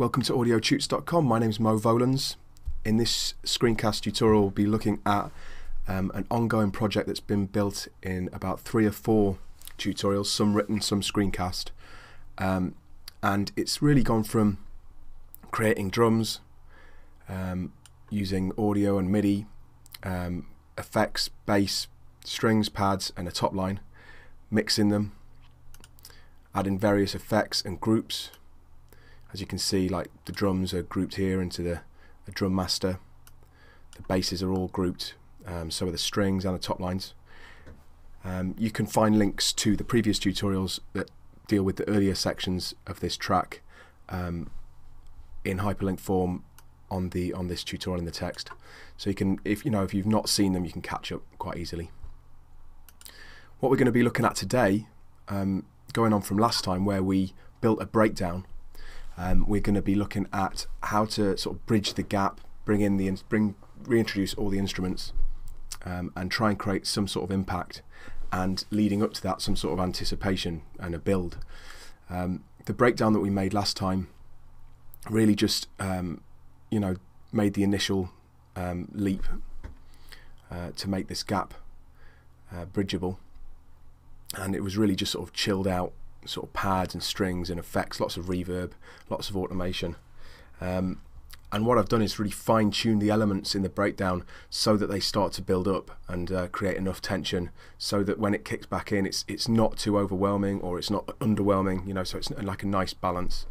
Welcome to audiotutes.com. My name is Mo Volans. In this screencast tutorial, we'll be looking at an ongoing project that's been built in about 3 or 4 tutorials, some written, some screencast. And it's really gone from creating drums, using audio and MIDI, effects, bass, strings, pads and a top line, mixing them, adding various effects and groups. As you can see, like the drums are grouped here into a drum master, the basses are all grouped, so are the strings and the top lines. You can find links to the previous tutorials that deal with the earlier sections of this track in hyperlink form on this tutorial in the text. So you can, if you've not seen them, you can catch up quite easily. What we're going to be looking at today, going on from last time where we built a breakdown, we're going to be looking at how to sort of bridge the gap, reintroduce all the instruments, and try and create some sort of impact, and leading up to that, some sort of anticipation and a build. The breakdown that we made last time really just made the initial leap to make this gap bridgeable, and it was really just sort of chilled out sort of pads and strings and effects, lots of reverb, lots of automation, and what I've done is really fine-tune the elements in the breakdown so that they start to build up and create enough tension so that when it kicks back in, it's not too overwhelming or it's not underwhelming, so it's like a nice balance,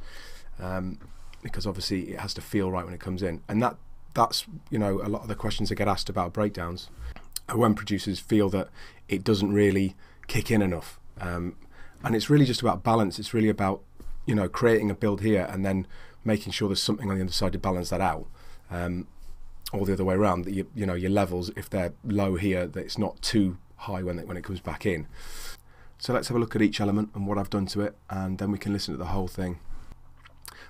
because obviously it has to feel right when it comes in. And that's a lot of the questions that get asked about breakdowns are when producers feel that it doesn't really kick in enough. And it's really just about balance. It's really about creating a build here and then making sure there's something on the other side to balance that out, or the other way around, that your levels, if they're low here, that it's not too high when it comes back in. So let's have a look at each element and what I've done to it, and then we can listen to the whole thing.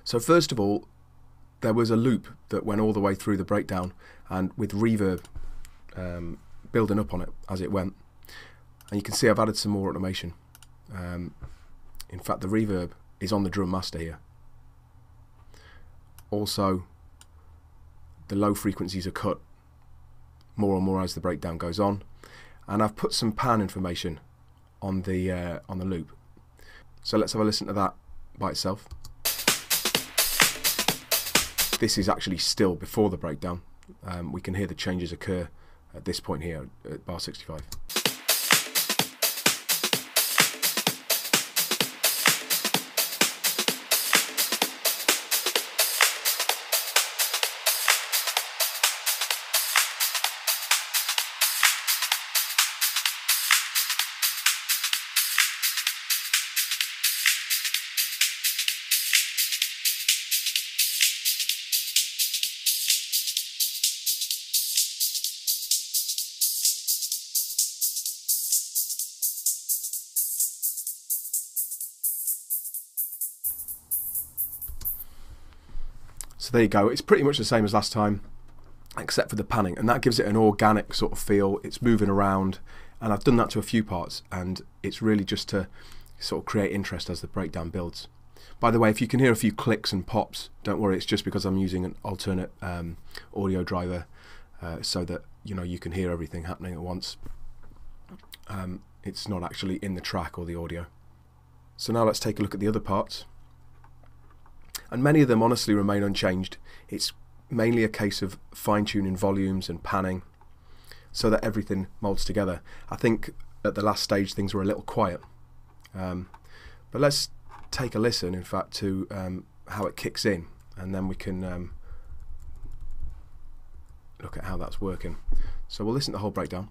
So first of all, there was a loop that went all the way through the breakdown, and with reverb building up on it as it went. And you can see I've added some more automation. In fact, the reverb is on the drum master here. Also, the low frequencies are cut more and more as the breakdown goes on, and I've put some pan information on the loop. So let's have a listen to that by itself. This is actually still before the breakdown. We can hear the changes occur at this point here at bar 65. So there you go, it's pretty much the same as last time except for the panning, and that gives it an organic sort of feel. It's moving around, and I've done that to a few parts, and it's really just to sort of create interest as the breakdown builds. By the way, if you can hear a few clicks and pops, don't worry, it's just because I'm using an alternate audio driver so that you can hear everything happening at once. It's not actually in the track or the audio. So now let's take a look at the other parts. And many of them honestly remain unchanged. It's mainly a case of fine-tuning volumes and panning so that everything molds together. I think at the last stage things were a little quiet. But let's take a listen, in fact, to how it kicks in, and then we can look at how that's working. So we'll listen to the whole breakdown.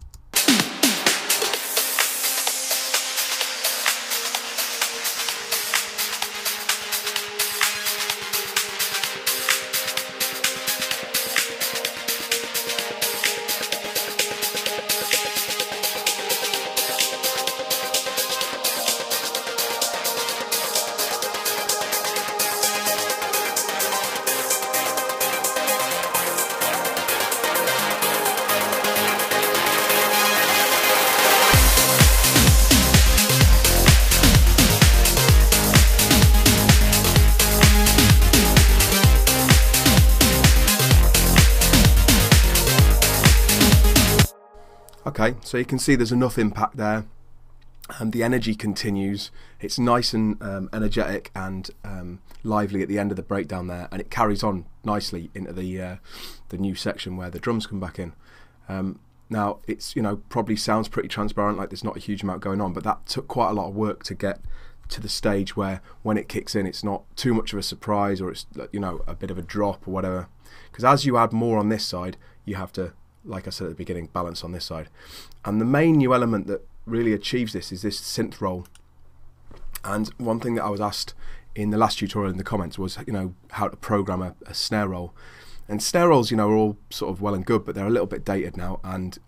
Okay, so you can see there's enough impact there, and the energy continues. It's nice and energetic and lively at the end of the breakdown there, and it carries on nicely into the new section where the drums come back in. Now it's, you know, probably sounds pretty transparent, like there's not a huge amount going on, but that took quite a lot of work to get to the stage where when it kicks in it's not too much of a surprise, or it's, you know, a bit of a drop or whatever, because as you add more on this side, you have to, like I said at the beginning, balance on this side. And the main new element that really achieves this is this synth roll. And one thing that I was asked in the last tutorial in the comments was, you know, how to program a snare roll. And snare rolls, you know, are all sort of well and good, but they're a little bit dated now, and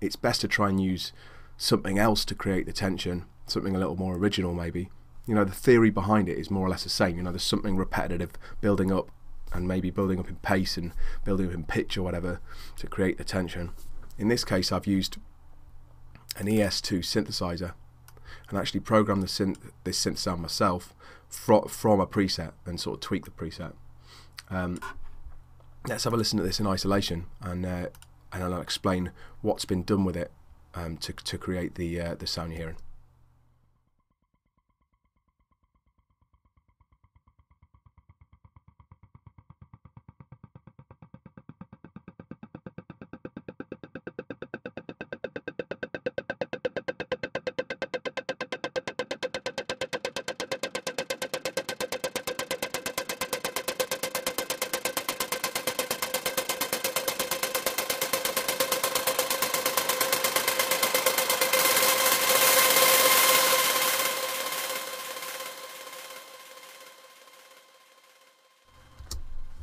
it's best to try and use something else to create the tension, something a little more original maybe. You know, the theory behind it is more or less the same. You know, there's something repetitive building up, and maybe building up in pace and building up in pitch or whatever to create the tension. In this case, I've used an ES2 synthesizer and actually programmed this synth sound myself from a preset and sort of tweak the preset. Let's have a listen to this in isolation, and I'll explain what's been done with it to create the sound you're hearing.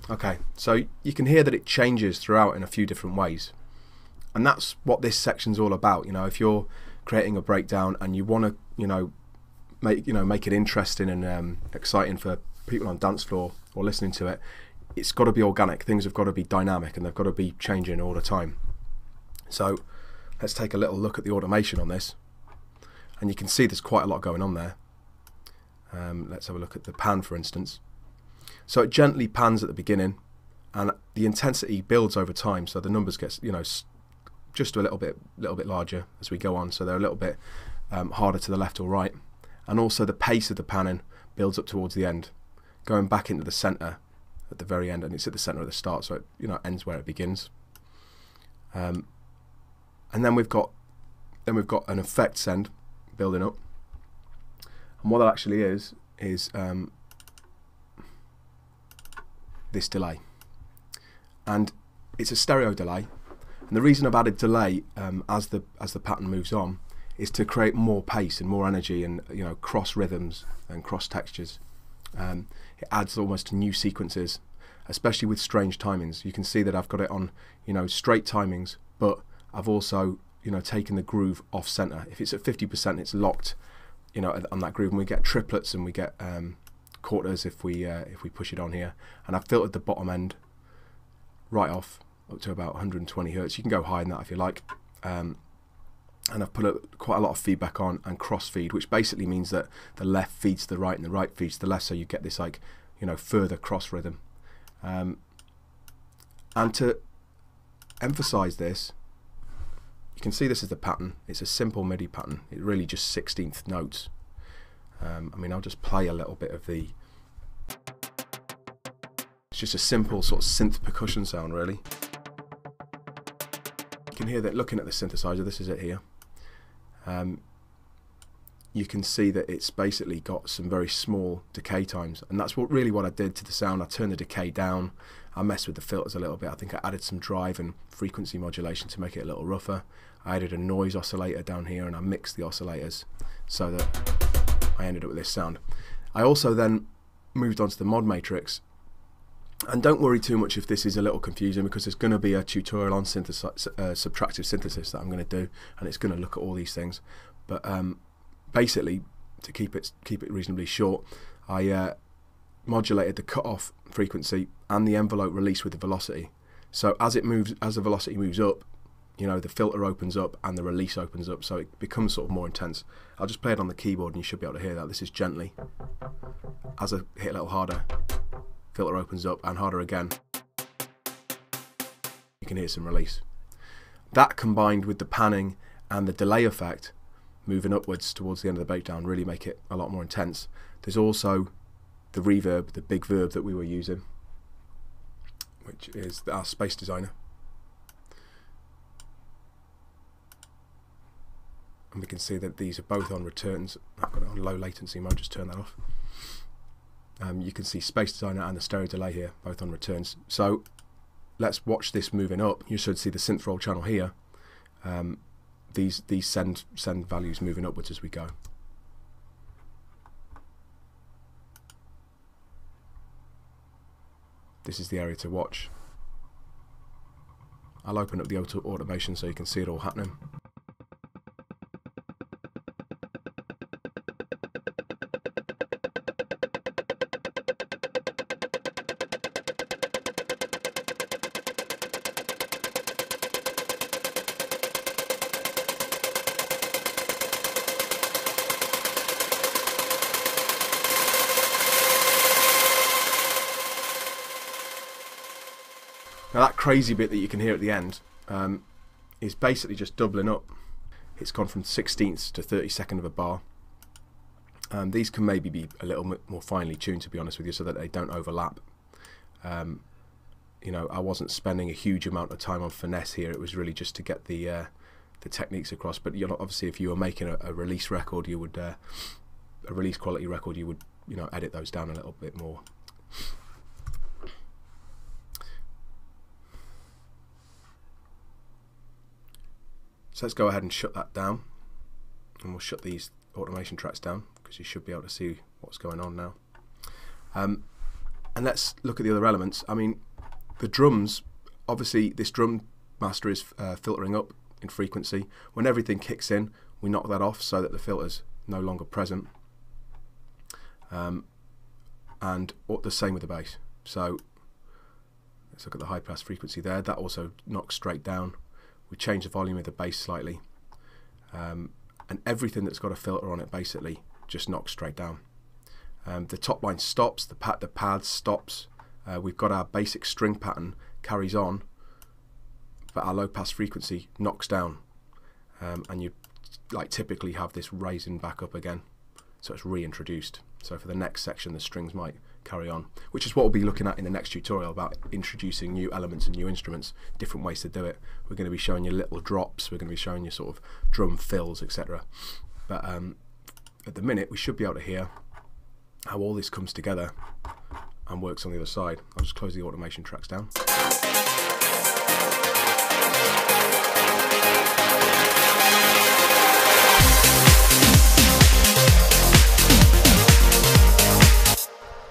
Okay, so you can hear that it changes throughout in a few different ways, and that's what this section's all about. You know, if you're creating a breakdown and you want to, make it interesting and exciting for people on dance floor or listening to it, it's got to be organic. Things have got to be dynamic, and they've got to be changing all the time. So let's take a little look at the automation on this, and you can see there's quite a lot going on there. Let's have a look at the pan, for instance. So it gently pans at the beginning, and the intensity builds over time. So the numbers get, you know, just a little bit larger as we go on. So they're a little bit harder to the left or right, and also the pace of the panning builds up towards the end, going back into the center at the very end, and it's at the center at the start, so it, you know, ends where it begins. And then we've got an effect send building up, and what that actually is this delay, and it's a stereo delay. And the reason I've added delay as the pattern moves on is to create more pace and more energy, and, you know, cross rhythms and cross textures. It adds almost new sequences, especially with strange timings. You can see that I've got it on, you know, straight timings, but I've also, you know, taken the groove off center. If it's at 50%, it's locked, you know, on that groove, and we get triplets and we get quarters if we push it on here. And I've filtered the bottom end right off up to about 120 Hertz. You can go higher than that if you like. And I've put quite a lot of feedback on, and cross feed, which basically means that the left feeds the right and the right feeds the left, so you get this, like, you know, further cross rhythm. And to emphasize this, you can see this is the pattern. It's a simple MIDI pattern. It's really just 16th notes. I mean, I'll just play a little bit of the... It's just a simple sort of synth percussion sound, really. You can hear that looking at the synthesizer. This is it here. You can see that it's basically got some very small decay times, and that's what I did to the sound. I turned the decay down. I messed with the filters a little bit. I think I added some drive and frequency modulation to make it a little rougher. I added a noise oscillator down here, and I mixed the oscillators so that I ended up with this sound. I also then moved on to the mod matrix, and don't worry too much if this is a little confusing, because there's going to be a tutorial on subtractive synthesis that I'm going to do, and it's going to look at all these things. But basically, to keep it reasonably short, I modulated the cutoff frequency and the envelope release with the velocity. So as the velocity moves up, you know, the filter opens up and the release opens up, so it becomes sort of more intense. I'll just play it on the keyboard, and you should be able to hear that. This is gently. As I hit a little harder, filter opens up, and harder again, you can hear some release. That combined with the panning and the delay effect moving upwards towards the end of the breakdown really make it a lot more intense. There's also the reverb, the big verb that we were using, which is our Space Designer. And we can see that these are both on returns. I've got it on low latency mode, just turn that off. You can see Space Designer and the stereo delay here, both on returns. So let's watch this moving up. You should see the synth roll channel here. These send values moving upwards as we go. This is the area to watch. I'll open up the auto automation so you can see it all happening. Now that crazy bit that you can hear at the end is basically just doubling up. It's gone from 1/16 to 32nd of a bar. These can maybe be a little bit more finely tuned, to be honest with you, so that they don't overlap. You know, I wasn't spending a huge amount of time on finesse here. It was really just to get the techniques across. But you know, obviously, if you were making a release record, you would a release quality record, you would edit those down a little bit more. So let's go ahead and shut that down, and we'll shut these automation tracks down because you should be able to see what's going on now. And let's look at the other elements. I mean, the drums, obviously this drum master is filtering up in frequency. When everything kicks in, we knock that off so that the filter's no longer present. And the same with the bass. So let's look at the high pass frequency there. That also knocks straight down. We change the volume of the bass slightly, and everything that's got a filter on it basically just knocks straight down. The top line stops, the pad stops. We've got our basic string pattern carries on, but our low pass frequency knocks down, and you typically have this raising back up again, so it's reintroduced. So for the next section, the strings might carry on, which is what we'll be looking at in the next tutorial about introducing new elements and new instruments, different ways to do it. We're going to be showing you little drops, we're going to be showing you sort of drum fills, etc. But at the minute, we should be able to hear how all this comes together and works on the other side. I'll just close the automation tracks down.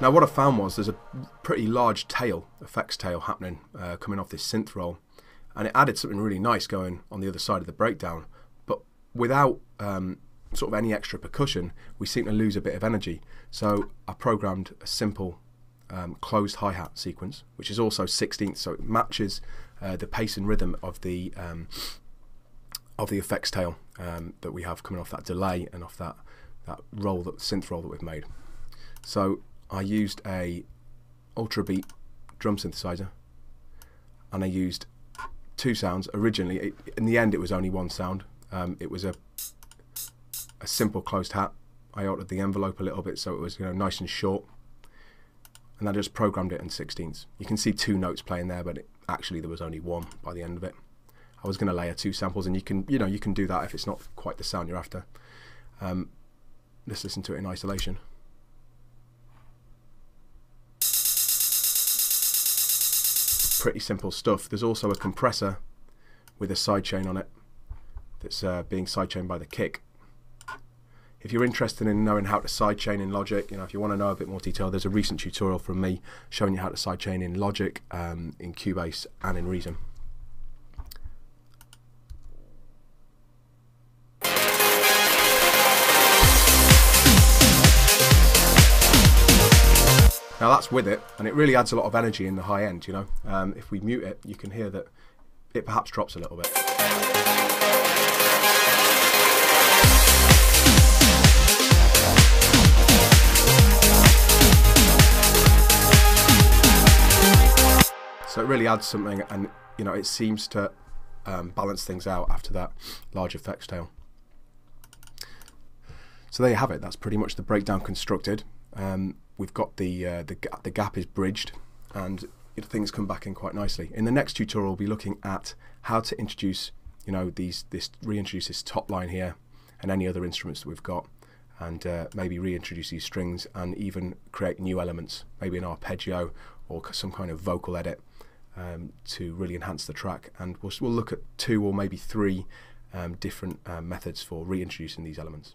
Now what I found was there's a pretty large tail, effects tail happening coming off this synth roll, and it added something really nice going on the other side of the breakdown, but without sort of any extra percussion, we seem to lose a bit of energy. So I programmed a simple closed hi-hat sequence, which is also 16th, so it matches the pace and rhythm of the effects tail that we have coming off that delay and off that roll, that synth roll that we've made. So I used a ultra beat drum synthesizer, and I used two sounds. Originally, in the end, it was only one sound. It was a simple closed hat. I altered the envelope a little bit so it was nice and short, and I just programmed it in 16ths. You can see two notes playing there, but actually there was only one by the end of it. I was going to layer two samples, and you can do that if it's not quite the sound you're after. Let's listen to it in isolation. Pretty simple stuff. There's also a compressor with a sidechain on it that's being sidechained by the kick. If you're interested in knowing how to sidechain in Logic, if you want to know a bit more detail, there's a recent tutorial from me showing you how to sidechain in Logic, in Cubase and in Reason. Now that's with it, and it really adds a lot of energy in the high end, If we mute it, you can hear that it perhaps drops a little bit. So it really adds something, and it seems to balance things out after that large effects tail. So there you have it. That's pretty much the breakdown constructed. We've got the gap is bridged, and things come back in quite nicely. In the next tutorial, we'll be looking at how to introduce, reintroduce this top line here and any other instruments that we've got, and maybe reintroduce these strings and even create new elements, maybe an arpeggio or some kind of vocal edit to really enhance the track. And we'll look at 2 or maybe 3 different methods for reintroducing these elements.